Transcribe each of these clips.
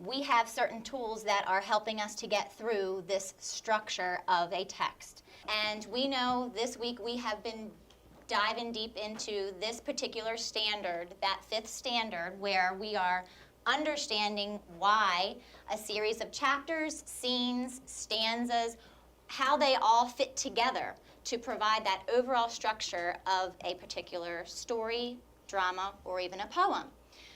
we have certain tools that are helping us to get through this structure of a text. And we know this week we have been diving deep into this particular standard, that 5th standard, where we are understanding why a series of chapters, scenes, stanzas, how they all fit together to provide that overall structure of a particular story, drama, or even a poem.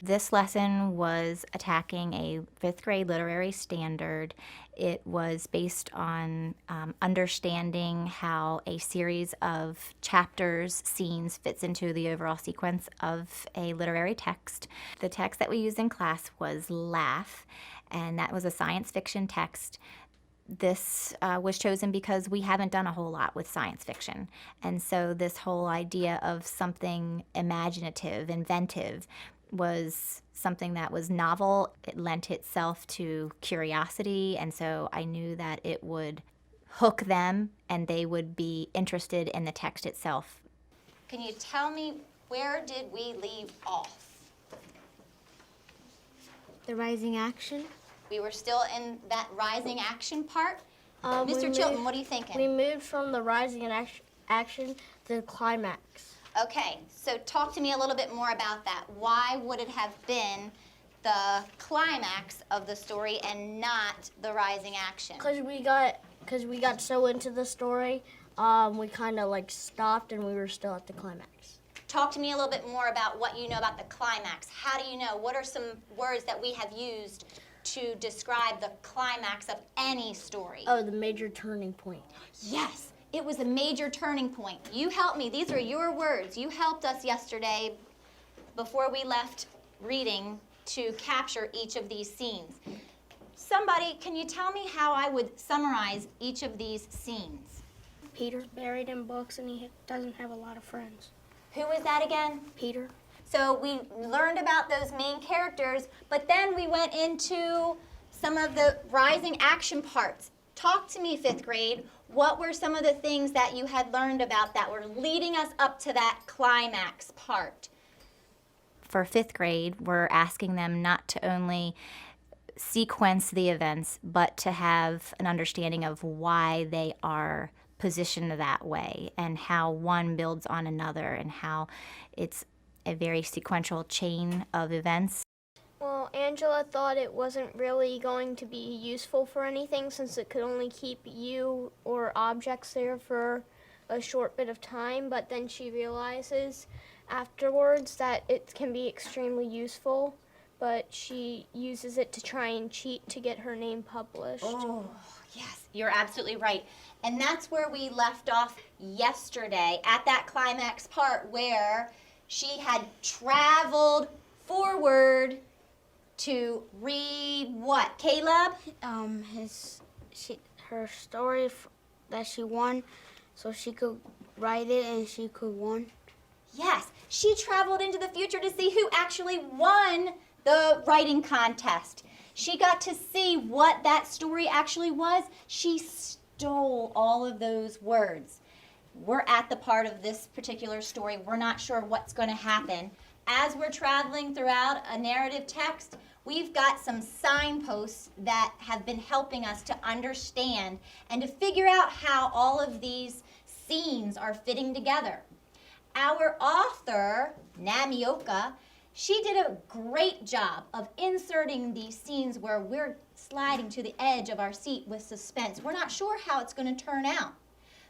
This lesson was attacking a 5th grade literary standard. It was based on understanding how a series of chapters, scenes fits into the overall sequence of a literary text. The text that we used in class was Laugh, and that was a science fiction text. This was chosen because we haven't done a whole lot with science fiction. And so this whole idea of something imaginative, inventive, was something that was novel. It lent itself to curiosity, and so I knew that it would hook them and they would be interested in the text itself. Can you tell me, where did we leave off? The rising action. We were still in that rising action part. Mr. Chilton, what are you thinking? We moved from the rising action to the climax. Okay, so talk to me a little bit more about that. Why would it have been the climax of the story and not the rising action? Because we got so into the story, we kind of like stopped and we were still at the climax. Talk to me a little bit more about what you know about the climax. How do you know? What are some words that we have used to describe the climax of any story? Oh, the major turning point. Yes. It was a major turning point. You helped me. These are your words. You helped us yesterday before we left reading to capture each of these scenes. Somebody, can you tell me how I would summarize each of these scenes? Peter's buried in books and he doesn't have a lot of friends. Who is that again? Peter. So we learned about those main characters, but then we went into some of the rising action parts. Talk to me, 5th grade. What were some of the things that you had learned about that were leading us up to that climax part? For 5th grade, we're asking them not to only sequence the events, but to have an understanding of why they are positioned that way and how one builds on another and how it's a very sequential chain of events. Well, Angela thought it wasn't really going to be useful for anything since it could only keep you or objects there for a short bit of time, but then she realizes afterwards that it can be extremely useful, but she uses it to try and cheat to get her name published. Oh, yes, you're absolutely right. And that's where we left off yesterday, at that climax part where she had traveled forward to read what, Caleb? Her story that she won, so she could write it and she could win. Yes, she traveled into the future to see who actually won the writing contest. She got to see what that story actually was. She stole all of those words. We're at the part of this particular story. We're not sure what's going to happen. As we're traveling throughout a narrative text, we've got some signposts that have been helping us to understand and to figure out how all of these scenes are fitting together. Our author, Namioka, she did a great job of inserting these scenes where we're sliding to the edge of our seat with suspense. We're not sure how it's going to turn out.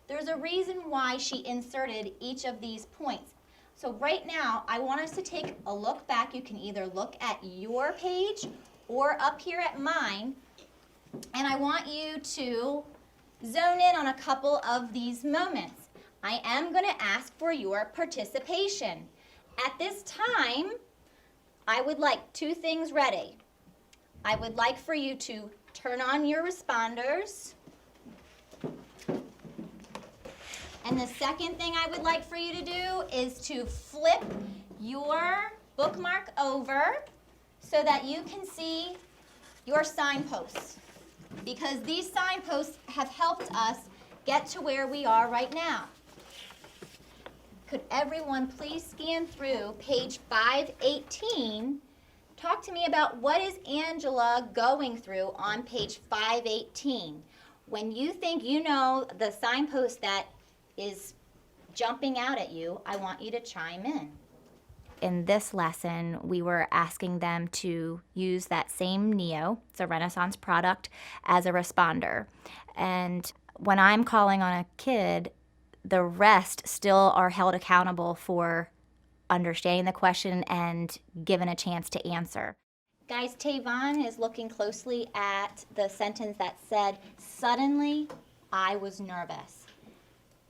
There's a reason why she inserted each of these points. So right now, I want us to take a look back. You can either look at your page or up here at mine, and I want you to zone in on a couple of these moments. I am going to ask for your participation. At this time, I would like 2 things ready. I would like for you to turn on your responders. And the second thing I would like for you to do is to flip your bookmark over so that you can see your signposts, because these signposts have helped us get to where we are right now. Could everyone please scan through page 518, talk to me about what is Angela going through on page 518. When you think you know the signpost that is jumping out at you, I want you to chime in. In this lesson, we were asking them to use that same Neo, it's a Renaissance product, as a responder. And when I'm calling on a kid, the rest still are held accountable for understanding the question and given a chance to answer. Guys, Tavon is looking closely at the sentence that said, "Suddenly, I was nervous."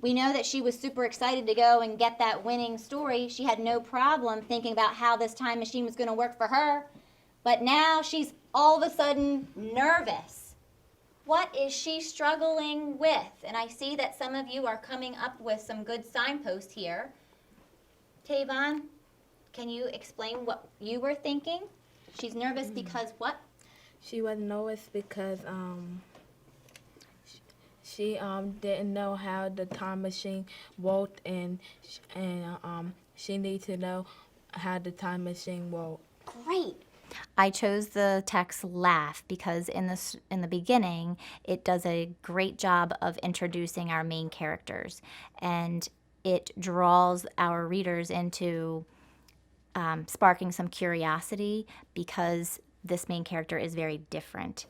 We know that she was super excited to go and get that winning story. She had no problem thinking about how this time machine was going to work for her. But now she's all of a sudden nervous. What is she struggling with? And I see that some of you are coming up with some good signposts here. Tavon, can you explain what you were thinking? She's nervous because what? She was nervous because she didn't know how the time machine worked, and she needs to know how the time machine worked. Great. I chose the text laugh because in the beginning, it does a great job of introducing our main characters, and it draws our readers into sparking some curiosity because this main character is very different.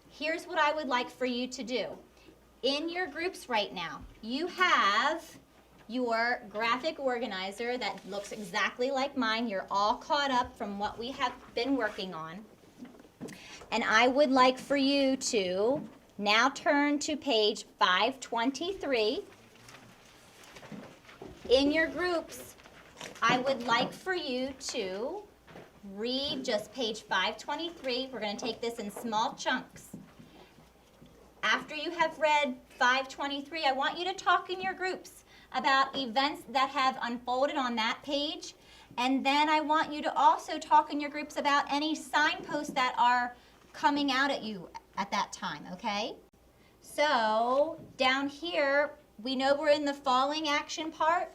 Here's what I would like for you to do. In your groups right now, you have your graphic organizer that looks exactly like mine. You're all caught up from what we have been working on. And I would like for you to now turn to page 523. In your groups, I would like for you to read just page 523. We're going to take this in small chunks. After you have read 523, I want you to talk in your groups about events that have unfolded on that page. And then I want you to also talk in your groups about any signposts that are coming out at you at that time, okay? So down here, we know we're in the falling action part.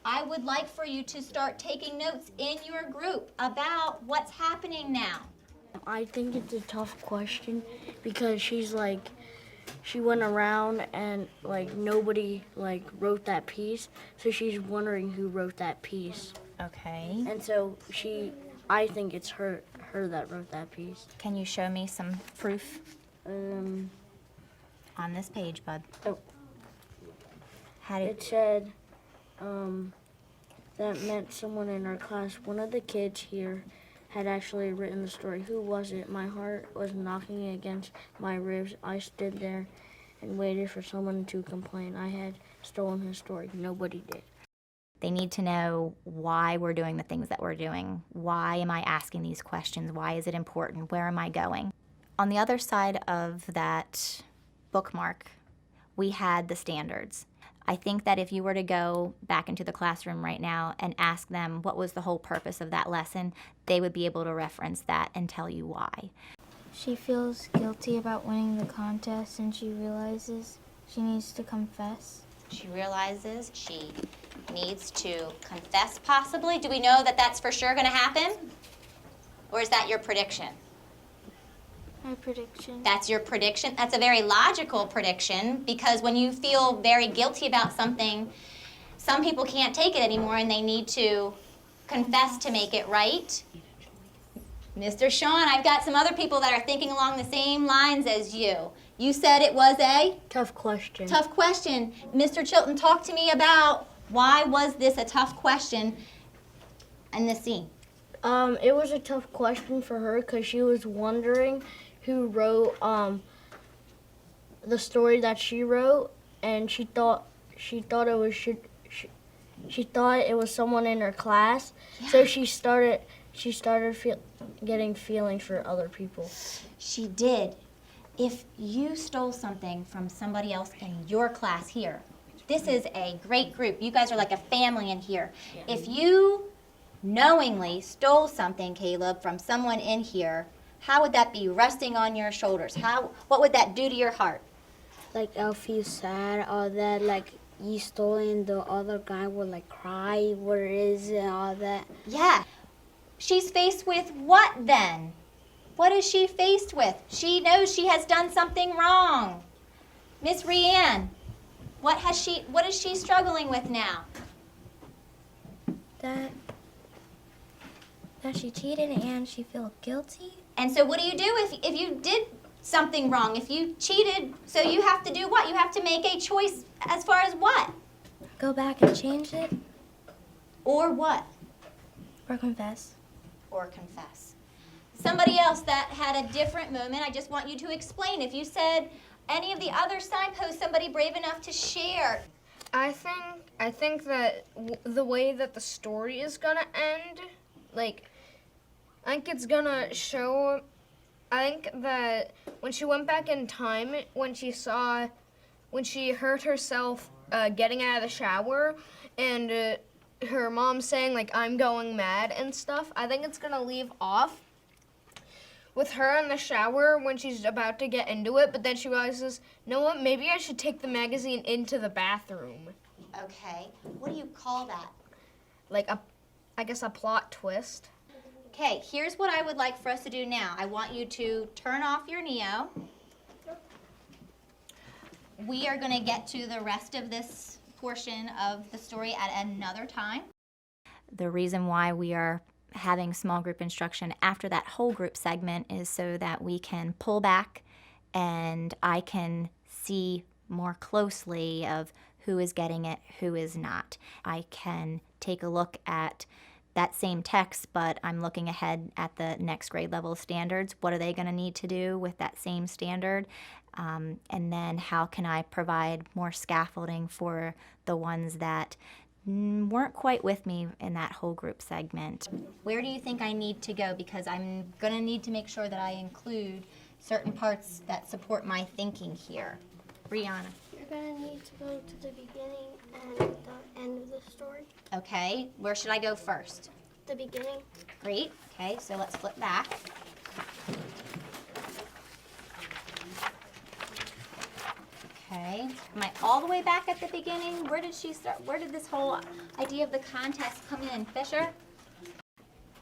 I would like for you to start taking notes in your group about what's happening now. I think it's a tough question because she went around and nobody wrote that piece, so she's wondering who wrote that piece. Okay. And so I think it's her that wrote that piece. Can you show me some proof Um, on this page, bud? Oh. How did It said that meant someone in our class. One of the kids here had actually written the story. Who was it? My heart was knocking against my ribs. I stood there and waited for someone to complain. I had stolen his story. Nobody did. They need to know why we're doing the things that we're doing. Why am I asking these questions? Why is it important? Where am I going? On the other side of that bookmark, we had the standards. I think that if you were to go back into the classroom right now and ask them what was the whole purpose of that lesson, they would be able to reference that and tell you why. She feels guilty about winning the contest, and she realizes she needs to confess. She realizes she needs to confess possibly. Do we know that that's for sure going to happen? Or is that your prediction? My prediction. That's your prediction? That's a very logical prediction because when you feel very guilty about something, some people can't take it anymore and they need to confess to make it right. Mr. Sean, I've got some other people that are thinking along the same lines as you. You said it was a Tough question. tough question. Mr. Chilton, talk to me about why was this a tough question in this scene? It was a tough question for her because she was wondering who wrote the story that she wrote, and she thought it was someone in her class. Yeah. So she started getting feelings for other people. She did. If you stole something from somebody else in your class here, this is a great group. You guys are like a family in here. Yeah. If you knowingly stole something, Caleb, from someone in here, how would that be resting on your shoulders? What would that do to your heart? I'll feel sad, or that you stole and the other guy would cry, where is it, all that. Yeah. She's faced with what then? What is she faced with? She knows she has done something wrong. Miss Rianne, what is she struggling with now? That she cheated and she feels guilty. And so what do you do if you did something wrong? If you cheated, so you have to do what? You have to make a choice as far as what? Go back and change it Or what? or confess. Or confess. Somebody else that had a different moment, I just want you to explain. If you said any of the other signposts, somebody brave enough to share. I think that the way that the story is gonna end, like, I think it's gonna show. I think that when she went back in time, when she heard herself getting out of the shower, and her mom saying like "I'm going mad" and stuff, I think it's gonna leave off with her in the shower when she's about to get into it, but then she realizes, you know what, maybe I should take the magazine into the bathroom. Okay, what do you call that? Like I guess a plot twist. Okay, here's what I would like for us to do now. I want you to turn off your Neo. We are going to get to the rest of this portion of the story at another time. The reason why we are having small group instruction after that whole group segment is so that we can pull back and I can see more closely of who is getting it, who is not. I can take a look at that same text, but I'm looking ahead at the next grade level standards. What are they going to need to do with that same standard? And then how can I provide more scaffolding for the ones that weren't quite with me in that whole group segment. Where do you think I need to go? Because I'm going to need to make sure that I include certain parts that support my thinking here. Brianna. You're gonna need to go to the beginning and the end of the story. Okay, where should I go first? The beginning. Great. Okay, so let's flip back. Okay, am I all the way back at the beginning? Where did she start? Where did this whole idea of the contest come in? Fisher?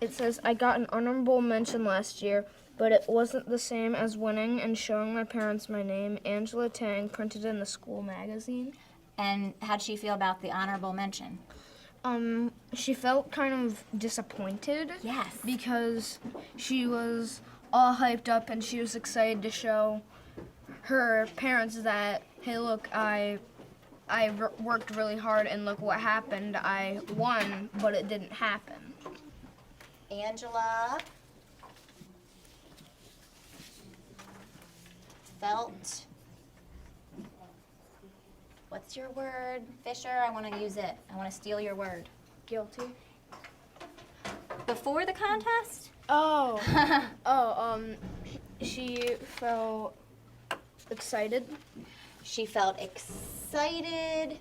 It says, I got an honorable mention last year, but it wasn't the same as winning and showing my parents my name, Angela Tang, printed in the school magazine. And how'd she feel about the honorable mention? She felt kind of disappointed. Yes. Because she was all hyped up and she was excited to show her parents that, hey, look, I worked really hard and look what happened. I won, but it didn't happen. Angela felt, what's your word, Fisher? I want to use it. I want to steal your word. Guilty. Before the contest? She felt excited. She felt excited.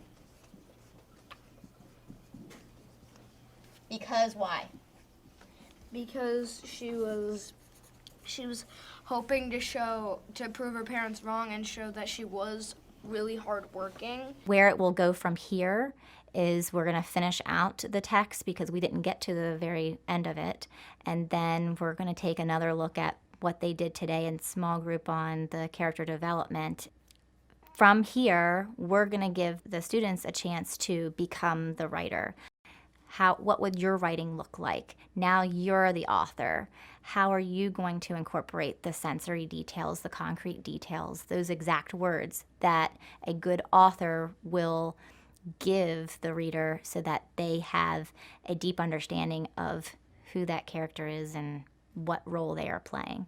Because why? Because she was hoping to prove her parents wrong and show that she was really hardworking. Where it will go from here is we're going to finish out the text because we didn't get to the very end of it, and then we're going to take another look at what they did today in small group on the character development. From here, we're going to give the students a chance to become the writer. What would your writing look like? Now you're the author. How are you going to incorporate the sensory details, the concrete details, those exact words that a good author will give the reader so that they have a deep understanding of who that character is and what role they are playing?